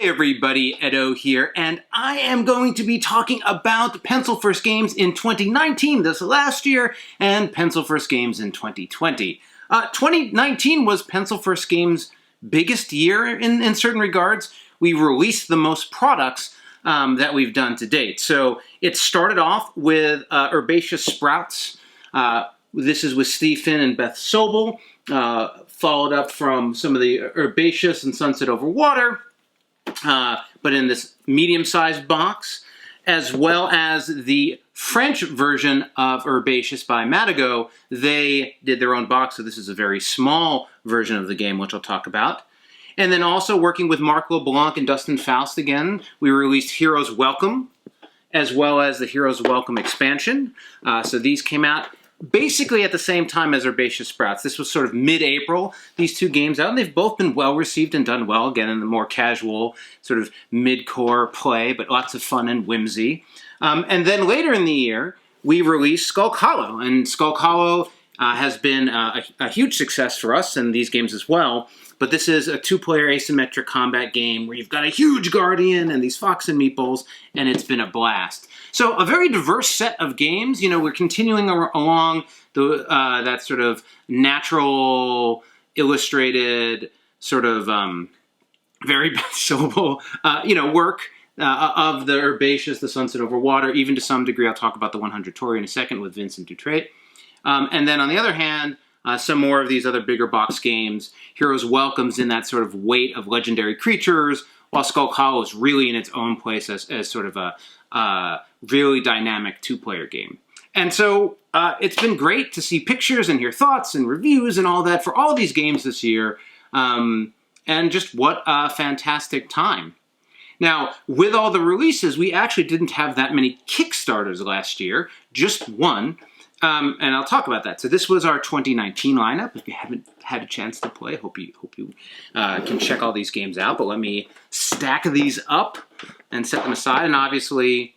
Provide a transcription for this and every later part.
Everybody, Edo here, and I am going to be talking about Pencil First Games in 2019, this last year, and Pencil First Games in 2020. 2019 was Pencil First Games' biggest year in certain regards. We released the most products that we've done to date. So it started off with Herbaceous Sprouts. This is with Steve Finn and Beth Sobel, followed up from some of the Herbaceous and Sunset Over Water, but in this medium-sized box, as well as the French version of Herbaceous by Madigo. They did their own box, so this is a very small version of the game, which I'll talk about. And then also working with Marc LeBlanc and Dustin Faust again, we released Heroes Welcome, as well as the Heroes Welcome expansion. So these came out basically at the same time as Herbaceous Sprouts. This was sort of mid-April, these two games out, and they've both been well-received and done well, again, in the more casual, sort of mid-core play, but lots of fun and whimsy. And then later in the year, we released Skulk Hollow, and Skulk Hollow has been a huge success for us and these games as well. But this is a two-player asymmetric combat game where you've got a huge guardian and these fox and meatballs, and it's been a blast. So a very diverse set of games. You know, we're continuing along that sort of natural, illustrated, sort of very syllable, work of the Herbaceous, the Sunset Over Water, even to some degree. I'll talk about the 100 Torii in a second with Vincent Dutrait. And then on the other hand, some more of these other bigger box games. Heroes Welcome's in that sort of weight of legendary creatures, while Skulk Hollow is really in its own place as sort of a really dynamic two-player game. And so it's been great to see pictures and hear thoughts and reviews and all that for all these games this year. And just what a fantastic time. Now, with all the releases, we actually didn't have that many Kickstarters last year, just one. And I'll talk about that. So this was our 2019 lineup. If you haven't had a chance to play, hope you can check all these games out. But let me stack these up and set them aside. And obviously,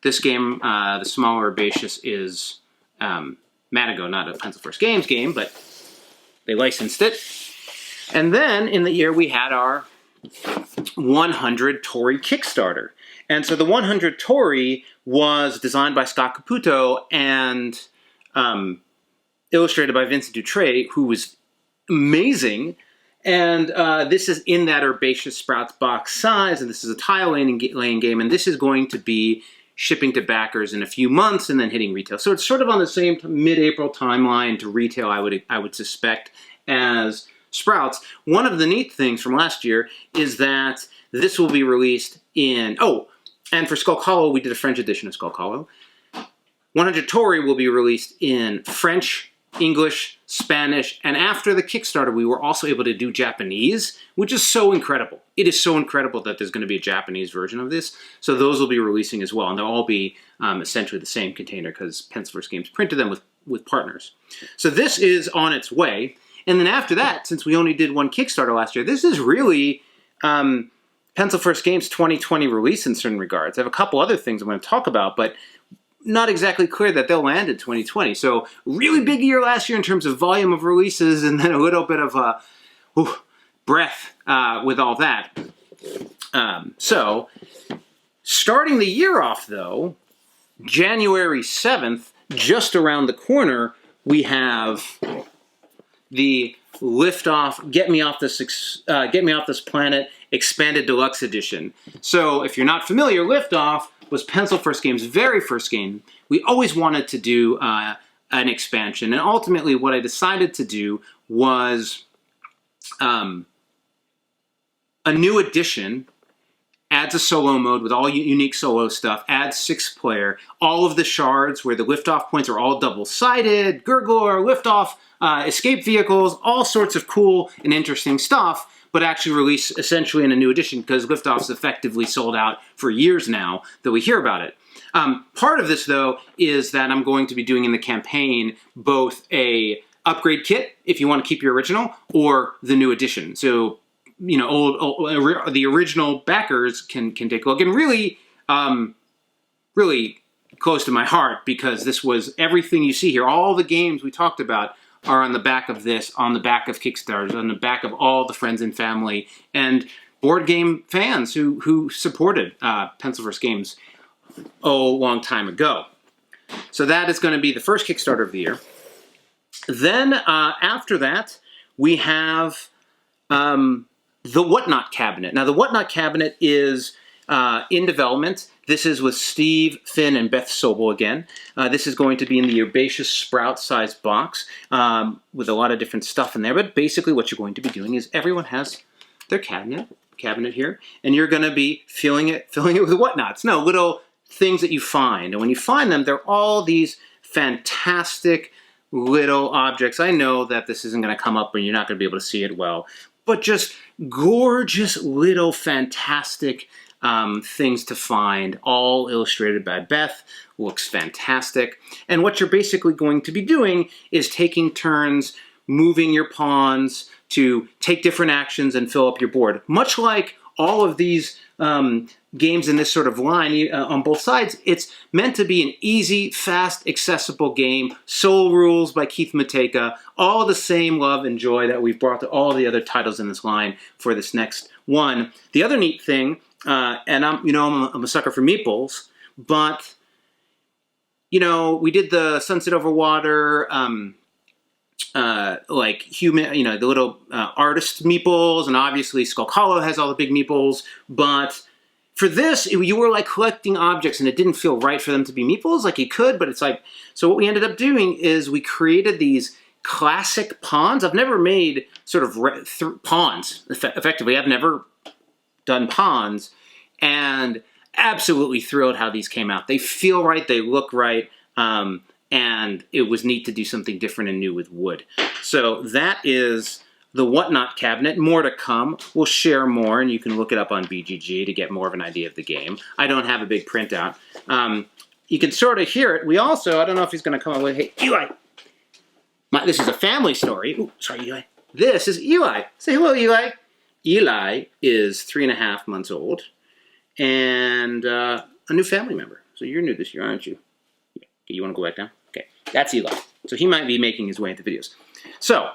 this game, the smaller Herbaceous, is Madigo, not a Pencil First Games game, but they licensed it. And then in the year, we had our 100 Torii Kickstarter. And so the 100 Torii was designed by Scott Caputo and illustrated by Vincent Dutrait, who was amazing. And this is in that Herbaceous Sprouts box size, and this is a tile laying game, and this is going to be shipping to backers in a few months and then hitting retail. So it's sort of on the same mid-April timeline to retail, I would suspect, as Sprouts. One of the neat things from last year is that this will be released in... Oh, and for Skulk Hollow, we did a French edition of Skulk Hollow. 100 Torii will be released in French, English, Spanish, and after the Kickstarter, we were also able to do Japanese, which is so incredible. It is so incredible that there's going to be a Japanese version of this. So those will be releasing as well, and they'll all be essentially the same container because Pencil First Games printed them with partners. So this is on its way. And then after that, since we only did one Kickstarter last year, this is really Pencil First Games 2020 release in certain regards. I have a couple other things I'm going to talk about, but not exactly clear that they'll land in 2020. So really big year last year in terms of volume of releases, and then a little bit of breath with all that. So starting the year off, though, January 7th, just around the corner, we have the Liftoff Get Me Off This Planet Expanded Deluxe Edition. So if you're not familiar, Liftoff was Pencil First Games' very first game. We always wanted to do an expansion, and ultimately what I decided to do was a new edition, adds a solo mode with all unique solo stuff, adds 6-player, all of the shards where the liftoff points are all double-sided, gurgler, liftoff, escape vehicles, all sorts of cool and interesting stuff, but actually released essentially in a new edition because Liftoff's effectively sold out for years now that we hear about it. Part of this, though, is that I'm going to be doing in the campaign both a upgrade kit, if you want to keep your original, or the new edition. So, you know, the original backers can take a look. And really, really close to my heart because this was everything you see here. All the games we talked about are on the back of this, on the back of Kickstarter, on the back of all the friends and family. And board game fans who supported Pencil First Games a long time ago. So that is going to be the first Kickstarter of the year. Then after that, we have the Whatnot Cabinet. Now, the Whatnot Cabinet is in development. This is with Steve, Finn, and Beth Sobel again. This is going to be in the Herbaceous Sprouts size box with a lot of different stuff in there. But basically what you're going to be doing is everyone has their cabinet here, and you're going to be filling it with whatnots. No, little things that you find. And when you find them, they're all these fantastic little objects. I know that this isn't going to come up and you're not going to be able to see it well, but just gorgeous little fantastic things to find, all illustrated by Beth. Looks fantastic. And what you're basically going to be doing is taking turns moving your pawns to take different actions and fill up your board. Much like all of these games in this sort of line on both sides, it's meant to be an easy, fast, accessible game. Soul Rules by Keith Matejka. All the same love and joy that we've brought to all the other titles in this line for this next one. The other neat thing, and I'm a sucker for meeples, but we did the Sunset Over Water, like human, the little artist meeples, and obviously Skulk Hollow has all the big meeples, but for this, you were like collecting objects and it didn't feel right for them to be meeples, like you could, but it's like, so what we ended up doing is we created these classic pawns. I've never made sort of pawns, effectively. I've never done pawns, and absolutely thrilled how these came out. They feel right, they look right, and it was neat to do something different and new with wood. So that is the Whatnot Cabinet. More to come. We'll share more, and you can look it up on BGG to get more of an idea of the game. I don't have a big printout. You can sort of hear it. We also, I don't know if he's going to come away. Hey, Eli! This is a family story. Ooh, sorry, Eli. This is Eli. Say hello, Eli. Eli is 3.5 months old, and a new family member. So you're new this year, aren't you? Yeah. You want to go back down? Okay, that's Eli. So he might be making his way into videos. So,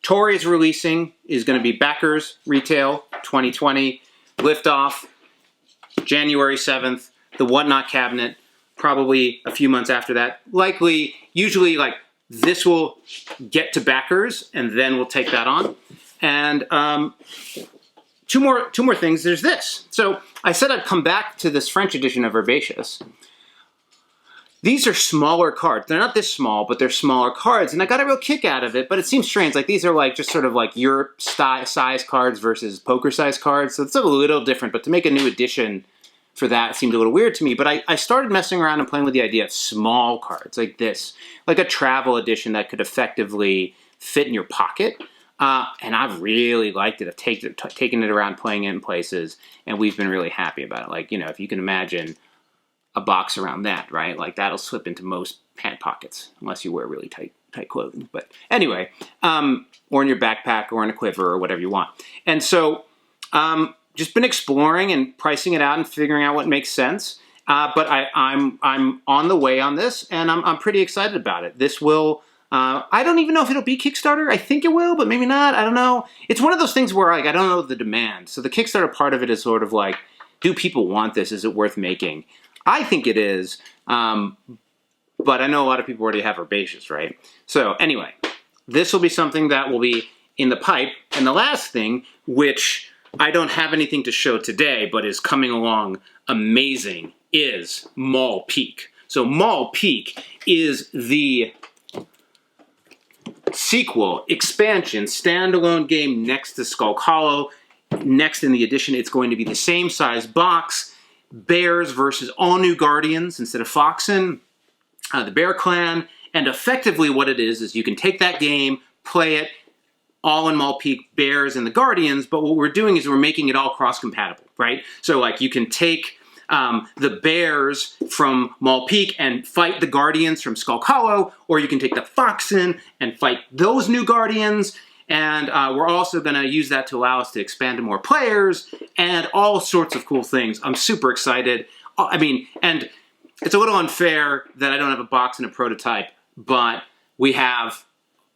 Torii is going to be Backers Retail 2020, Liftoff, January 7th, the Whatnot Cabinet, probably a few months after that. Likely, usually like this will get to Backers and then we'll take that on. And two more things, there's this. So I said I'd come back to this French edition of Herbaceous. These are smaller cards. They're not this small, but they're smaller cards. And I got a real kick out of it, but it seems strange. Like these are like just sort of like Europe size cards versus poker size cards. So it's a little different, but to make a new edition for that seemed a little weird to me. But I started messing around and playing with the idea of small cards like this, like a travel edition that could effectively fit in your pocket. And I've really liked it. I've taken it around, playing it in places, and we've been really happy about it. Like, if you can imagine a box around that, right? Like that'll slip into most pant pockets, unless you wear really tight clothing. But anyway, or in your backpack or in a quiver or whatever you want. And so, just been exploring and pricing it out and figuring out what makes sense. But I'm on the way on this, and I'm pretty excited about it. This will, I don't even know if it'll be Kickstarter. I think it will, but maybe not. I don't know. It's one of those things where like I don't know the demand. So the Kickstarter part of it is sort of like, do people want this? Is it worth making? I think it is, but I know a lot of people already have Herbaceous, right? So anyway, this will be something that will be in the pipe. And the last thing, which I don't have anything to show today, but is coming along amazing, is Mall Peak. So Mall Peak is the sequel, expansion, standalone game next to Skulk Hollow. Next in the edition, it's going to be the same size box. Bears versus all new Guardians instead of Foxen, the Bear Clan, and effectively what it is you can take that game, play it, all in Mall Peak, Bears and the Guardians, but what we're doing is we're making it all cross-compatible, right? So like you can take the Bears from Mall Peak and fight the Guardians from Skulk Hollow, or you can take the Foxen and fight those new Guardians. And we're also going to use that to allow us to expand to more players and all sorts of cool things. I'm super excited. I mean, and it's a little unfair that I don't have a box and a prototype, but we have,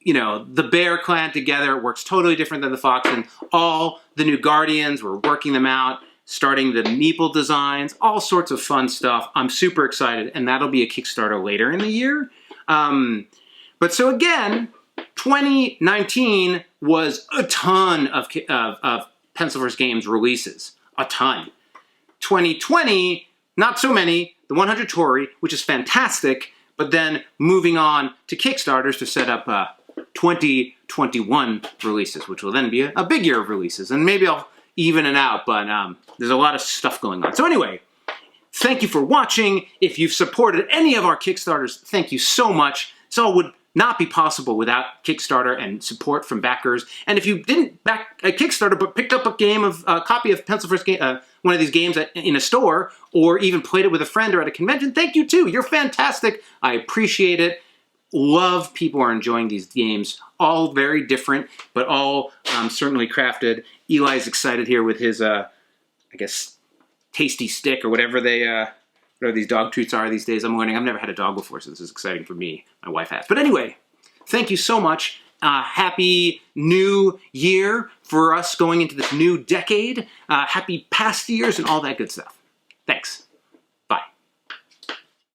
you know, the Bear clan together. It works totally different than the Fox, and all the new Guardians, we're working them out, starting the meeple designs, all sorts of fun stuff. I'm super excited, and that'll be a Kickstarter later in the year. But so again, 2019 was a ton of Pencilverse Games releases. A ton. 2020, not so many. The 100 Torii, which is fantastic, but then moving on to Kickstarters to set up 2021 releases, which will then be a big year of releases. And maybe I'll even it out, but there's a lot of stuff going on. So anyway, thank you for watching. If you've supported any of our Kickstarters, thank you so much. This all would not be possible without Kickstarter and support from backers. And if you didn't back a Kickstarter but picked up a copy of Pencilverse game, one of these games in a store, or even played it with a friend or at a convention, thank you too. You're fantastic. I appreciate it. Love people are enjoying these games. All very different, but all certainly crafted. Eli's excited here with his, I guess, tasty stick or whatever these dog treats are these days. I'm learning. I've never had a dog before, so this is exciting for me. My wife has. But anyway, thank you so much. Happy new year for us going into this new decade. Happy past years and all that good stuff. Thanks.